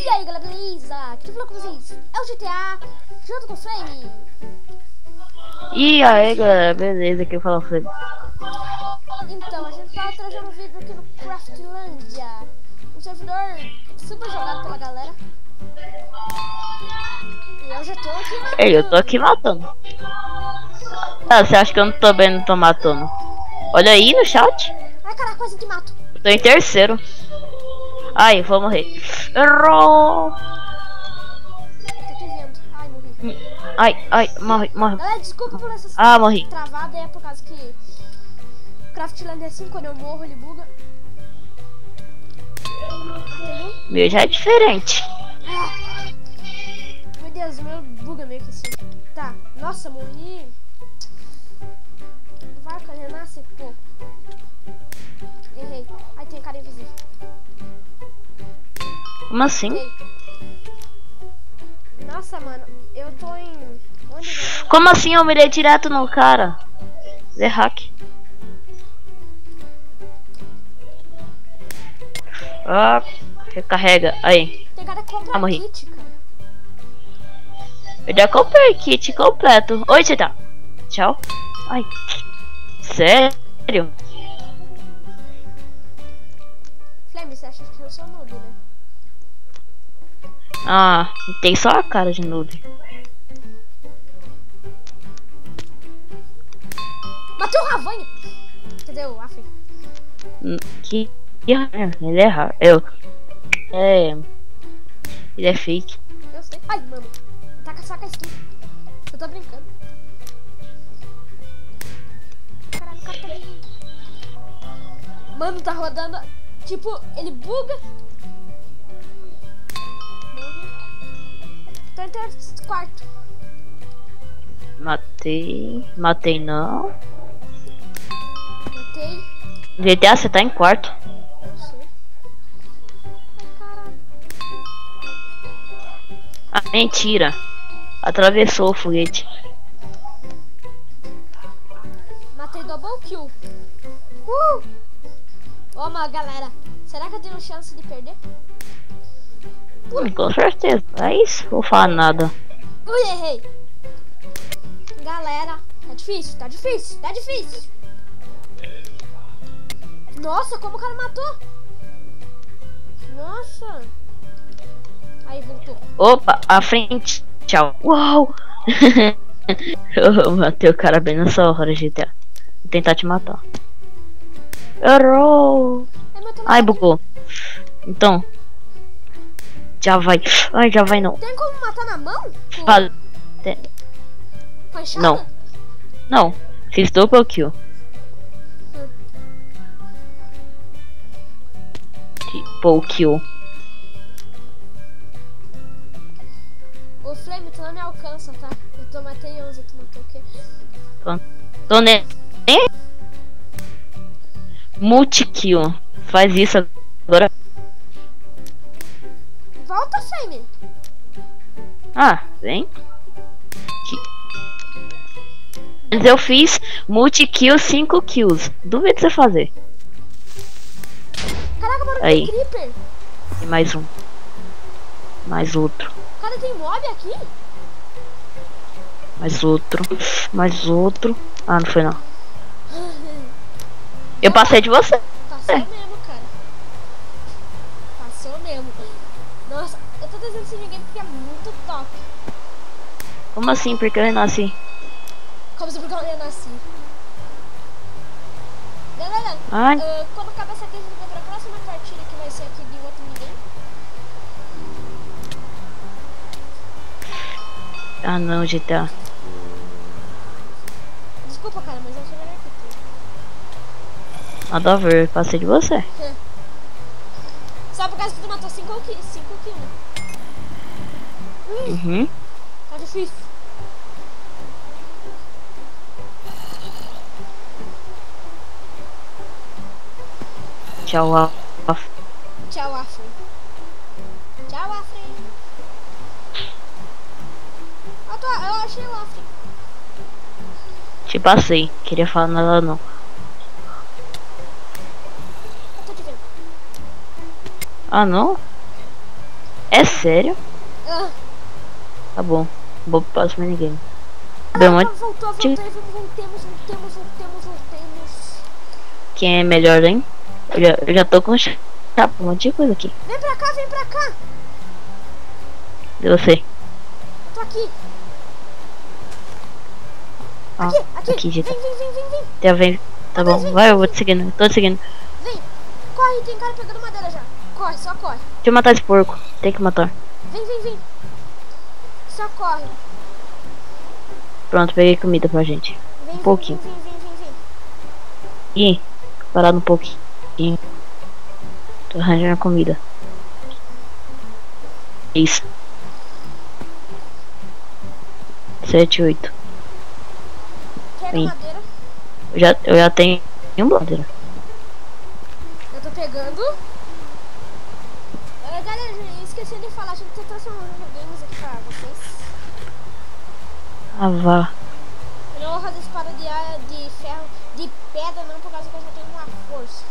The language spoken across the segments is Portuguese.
E aí galera, beleza? Aqui eu vou falar com vocês. É o GTA junto com o Flame. E aí galera, beleza? Aqui eu falo Flame. Então, a gente tá trazendo um vídeo aqui no Craftlandia, um servidor super jogado pela galera. E eu já tô aqui matando. Ei, eu tô aqui matando. Ah, você acha que eu não tô bem, não tô matando? Olha aí no chat. Ai caraca, quase que mato. Eu tô em terceiro. Ai, vou morrer. Errou! Tô te vendo. Ai, morri. Ai, morre. Galera, desculpa por essa Morri. travada, é por causa que Craftlandia é assim, quando eu morro ele buga. Entendeu? Meu já é diferente. Meu Deus, o meu buga meio que assim. Tá, nossa, morri. Vai, renasce, pô. Errei. Ai, tem cara invisível. Como assim? Errei. Nossa, mano, eu tô em... Onde eu Como assim eu mirei direto no cara? É hack. Ah, recarrega. Aí. Tem cara que compra morri. kit, cara. Eu já comprei kit completo. Oi, você tá? Tchau. Ai. Sério? Flame, você acha que eu sou noob, né? Ah, tem só a cara de noob. Matei o Ravanha! Quer dizer, o Afri. Que ele é raro. Ele é fake. Eu sei. Ai, mano. Tá com a saca skin. Eu tô brincando. Caralho, o cara tá vindo. Mano, tá rodando. Tipo, ele buga. Tô em quarto. Matei não. Matei. GTA, você tá em quarto. Eu sei. Ai, caralho. Ah, mentira. Atravessou o foguete. Matei double kill. Ô, mas galera, será que eu tenho chance de perder? Com certeza. É isso. Vou falar nada. Ui, errei. Galera, tá difícil, tá difícil, tá difícil. Nossa, como o cara matou. Nossa. Aí, voltou. Opa, à frente. Tchau. Uau! Eu matei o cara bem nessa hora, GTA. Vou tentar te matar. Errou! Ai, bugou. Então. Já vai. Ai, já vai não. Tem como matar na mão? Vale. Com a enxada? Não. Não. Fiz double kill. Triple kill. O Flame, tu não me alcança, tá? Eu matei 11, tu matou o quê? Tô nem. Multi-kill. Faz isso agora. Volta, Flame. Ah, vem. Mas eu fiz multi-kill 5 kills. Duvido você fazer. Caraca, mano, Aí. tem creeper. E mais um. Mais outro. Cara, tem mob aqui? Mais outro. Mais outro. Ah, não foi não. Eu passei de você. Passou mesmo, cara. Passou mesmo. Nossa, eu tô tentando esse ninguém porque é muito top. Como assim? Porque eu renasci? Como se porque eu nasci. Galera, Ai. quando acabar essa aqui, a gente vai pra próxima partida que vai ser aqui de outro ninguém. Ah não, GTA. Desculpa, cara, mas eu sou melhor que Nada a ver, passei de você. tu. Só por causa que tu matou 5 kills, né? Uhum. Tá difícil. Tchau, Tchau, Afri. Tchau, Afri. Eu achei o Afri. Te passei. Queria falar nada não. Eu tô te vendo. Ah não? É sério? Ah, Tá bom. Vou pro próximo minigame. voltemos. Quem é melhor, hein? Eu já tô com chapa, um monte de coisa aqui. Vem pra cá. E você? Tô aqui. Ah, aqui, Vem. Gita. Já vem. Tá bom, vai, eu vou te seguindo. Tô te seguindo. Vem. Corre, tem cara pegando madeira já. Corre, só corre. Deixa eu matar esse porco. Tem que matar. Vem. Só corre. Pronto, peguei comida pra gente. Vem. Pouquinho. Ih, parado um pouquinho. Tô arranjando comida. Isso. 7, 8. Pega Sim. madeira. Eu já tenho madeira. Eu tô pegando. Galera, eu esqueci de falar. Deixa eu trazer uns games aqui pra vocês. Ah, vá. Eu não vou fazer espada de ferro, de pedra não, por causa que eu já tenho uma força.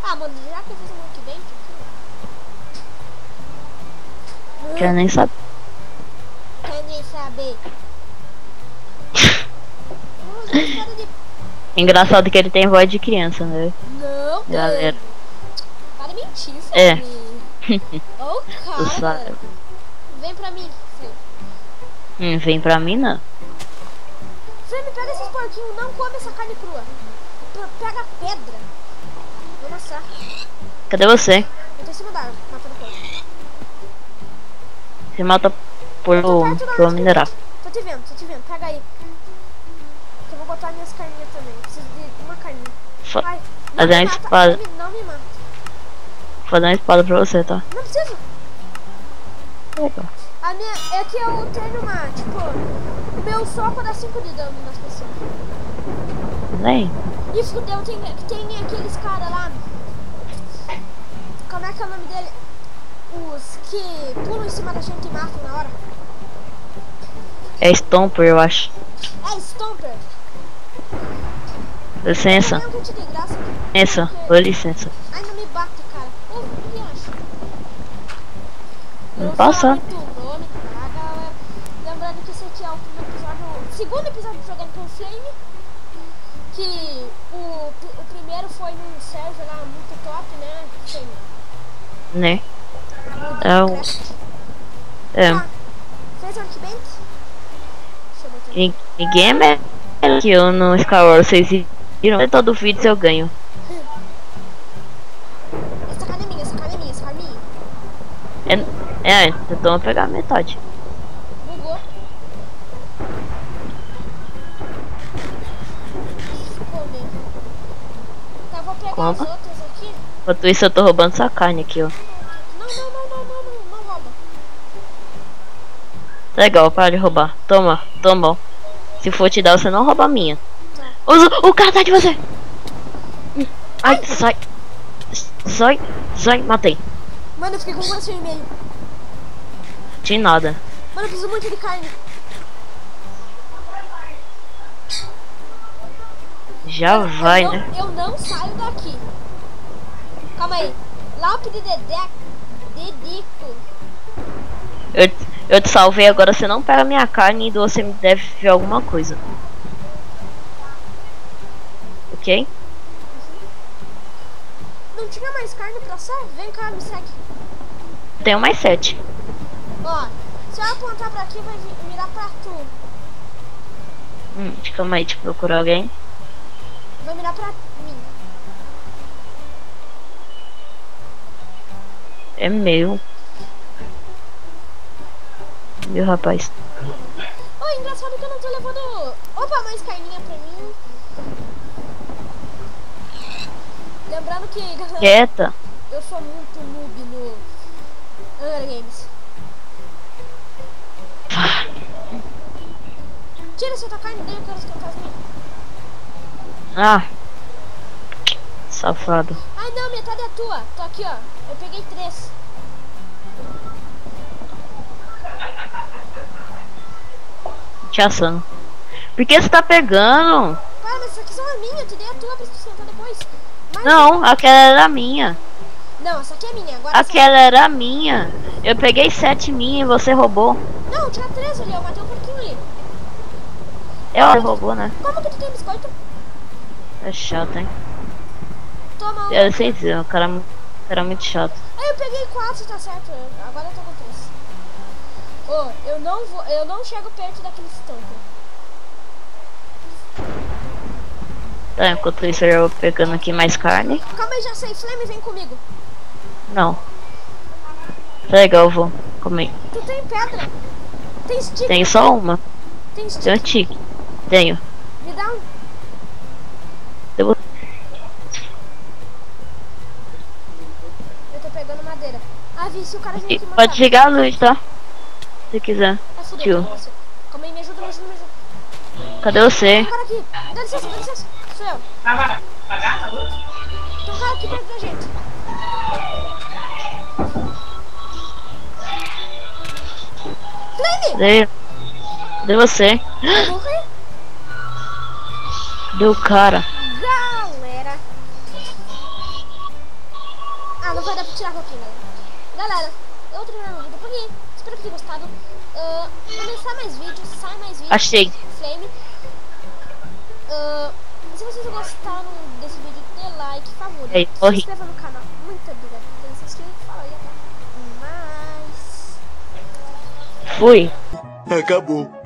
Ah, mano, já que eu fiz semana que vem, Quero nem saber. Quer nem saber. Eu vou fazer espada de... Engraçado que ele tem voz de criança, né? Não, Galera. Para de mentir, É. Ô, Tu cara. sabe. Vem pra mim, Fê. Vem pra mim, não. Fê, me pega esses porquinhos, não come essa carne crua. Pega a pedra. Vou amassar. Cadê você? Eu tô em cima da árvore, matando porco. Você mata por minerar. Tô te vendo. Pega aí. Que eu vou botar minhas carninhas também. Preciso de uma carninha. Vai. Fazer uma espada. Não me mata. Vou fazer uma espada pra você, tá? Não precisa. Legal. A minha... É que eu tenho uma... Tipo... O meu soco dá 5 de dano nas pessoas. Vem. E fudeu, tem aqueles caras lá. Como é que é o nome dele? Os que pulam em cima da gente e matam na hora. É Stomper, eu acho. É Stomper. Licença. Não, de graça. Licença. Ô, licença. Ai, não me bate, cara. Ô, me acha. Não passa. Muito nome, tá, galera? Lembrando que esse aqui é o primeiro episódio, segundo episódio de jogando com Flame. Que o primeiro foi num server lá muito top, né? Flame. Né? É o... É. Tá. Fez Arquibent? Deixa eu botar aqui. Ninguém é melhor que eu no Skyward. Vocês viram todo vídeo se eu ganho. Essa carne é minha. Então pegar metade. Bugou. Comer. Tá, vou pegar Como? as outras aqui. Enquanto isso eu tô roubando essa carne aqui, ó. Não rouba. Legal, para de roubar. Toma. Se for te dar, você não rouba a minha. Tá. O cara tá de você. Ai, sai, matei. Mano, eu fiquei com um coração e meio. De nada. Mano, eu preciso muito de carne. Já Mano, vai, eu não, né? Eu não saio daqui. Calma aí. Lápide dedico. Eu te salvei, agora você não pega minha carne e você me deve ver alguma coisa. Ok? Não tinha mais carne pra assar? Vem cá, me segue. Tenho mais 7. Ó, se eu apontar pra aqui, vai virar pra tu. Calma aí, deixa eu procurar alguém. Vai virar pra mim. É meu. Meu rapaz. Ô, engraçado que eu não tô levando... Opa, mais carninha pra mim. Lembrando que, galera, Quieta. eu sou muito noob no Hunger Games. Tira essa tua carne dele, eu quero esquentar as minhas. Ah. Safado. Ai não, metade é tua. Tô aqui, ó. Eu peguei 3. Te assando. Por que você tá pegando? Cara, mas essa aqui são a minha. Eu te dei a tua pra esquentar depois. Mas Não, aquela era minha. Não, essa aqui é minha. Agora Aquela era minha. Eu peguei 7 minha e você roubou. Não, tinha 13 ali. Eu matei um porquinho ali. Ela roubou, né? Como que tu tem biscoito? É chato, hein? Toma um. Eu sei dizer, o cara era muito chato. Eu peguei 4, tá certo. Agora eu tô com 3. Ô, eu não chego perto daquele tanque. Tá, enquanto isso eu vou pegando aqui mais carne. Calma aí, já sei. Flame, vem comigo. Não. Tá legal, eu vou comer. Tu tem pedra? Tem stick? Tenho só uma. Tem stick? Tenho um tique. Tenho. Me dá um. Eu vou... Eu tô pegando madeira. Ah, vi, se o cara vir aqui matar. Pode ligar a luz, tá? Se quiser. Ah, fudeu, Tio. cadê você? Calma aí, me ajuda, me ajuda, me ajuda. Cadê você? Tem um cara aqui. Dá licença, dá licença. Sou eu. Tem um cara aqui perto da gente. Flame! Cadê? Cadê você? Eu morri. Deu cara. Galera. Ah, não vai dar pra tirar a roupinha, galera. Eu vou terminar o vídeo por aqui. Espero que tenham gostado. Começar mais vídeos, sai mais vídeos. Achei. Flame. Se vocês gostaram desse vídeo, dê like, favorito. Ei, Se morri. inscreva no canal. Muito obrigada por ter se inscrito. Fala aí, até mais. Fui. Acabou.